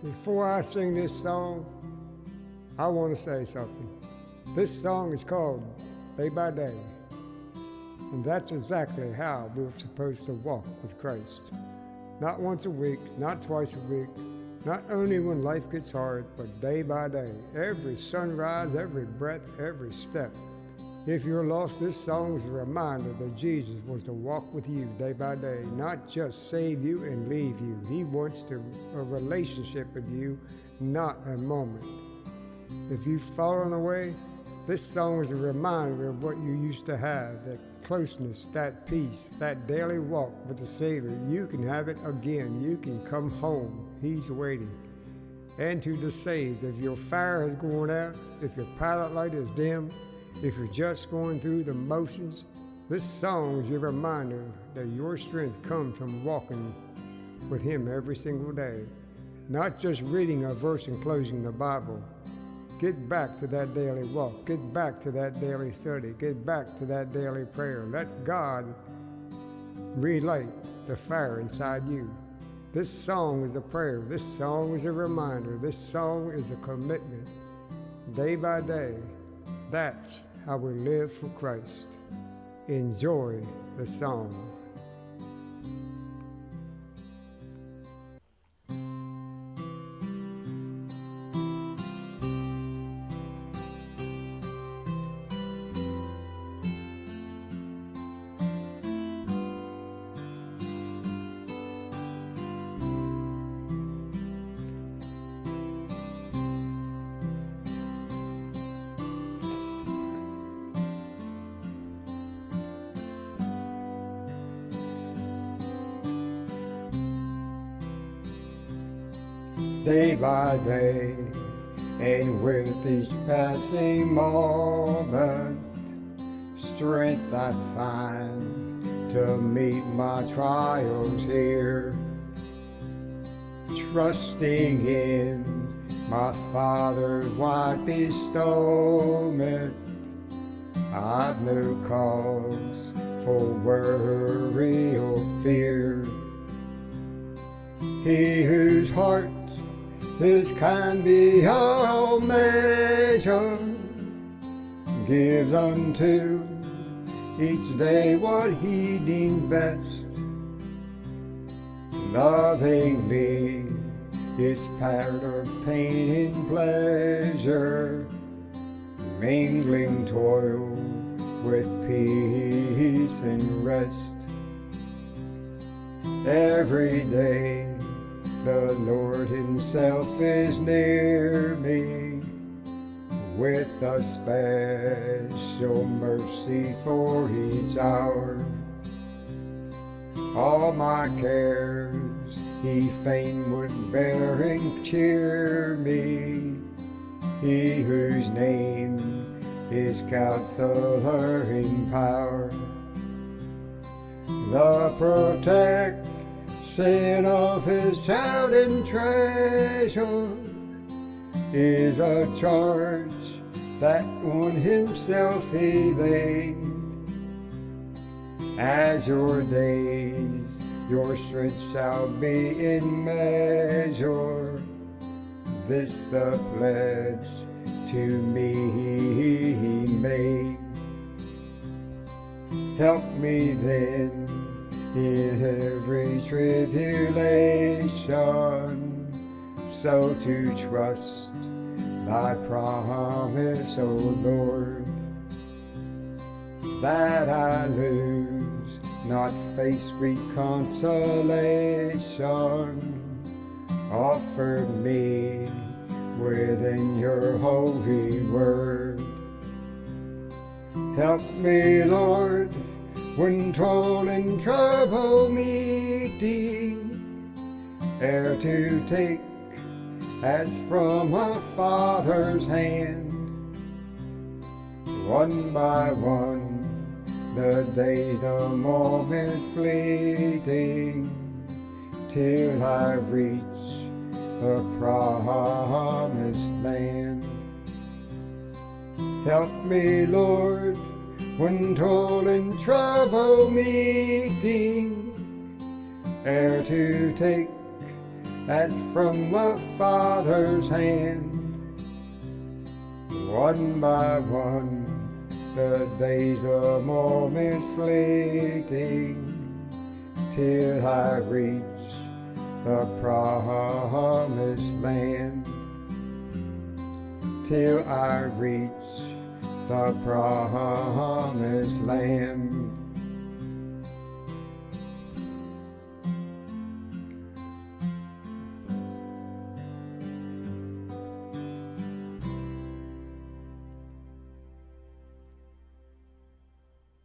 Before I sing this song, I want to say something. This song is called Day by Day, and that's exactly how we're supposed to walk with Christ. Not once a week, not twice a week, not only when life gets hard, but day by day, every sunrise, every breath, every step. If you're lost, this song is a reminder that Jesus wants to walk with you day by day, not just save you and leave you. He wants a relationship with you, not a moment. If you've fallen away, this song is a reminder of what you used to have, that closeness, that peace, that daily walk with the Savior. You can have it again. You can come home. He's waiting. And to the saved, if your fire has gone out, if your pilot light is dim, if you're just going through the motions, this song is your reminder that your strength comes from walking with Him every single day, not just reading a verse and closing the Bible. Get back to that daily walk. Get back to that daily study. Get back to that daily prayer. Let God relight the fire inside you. This song is a prayer. This song is a reminder. This song is a commitment. Day by day, that's how we live for Christ. Enjoy the song. Day by day, and with each passing moment, strength I find to meet my trials here. Trusting in my Father's wide bestowment, I've no cause for worry or fear. He whose heart is kind beyond measure gives unto each day what He deems best. Loving me is part of pain and pleasure, mingling toil with peace and rest. Every day the Lord Himself is near me, with a special mercy for each hour. All my cares He fain would bear and cheer me, He whose name is Counselor in power. The protection of His child and treasure is a charge that on Himself He laid. As your days, your strength shall be in measure. This the pledge to me He made. Help me then in every tribulation, so to trust Thy promise, O Lord, that I lose not face sweet consolation offered me within Your holy word. Help me, Lord, when toil and trouble meeting, ere to take as from a Father's hand. One by one, the days, the moments fleeting, till I reach the promised land. Help me, Lord, when toil and trouble meeting, ere to take as from my Father's hand. One by one, the days are moments fleeting, till I reach the promised land. Till I reach the promised land.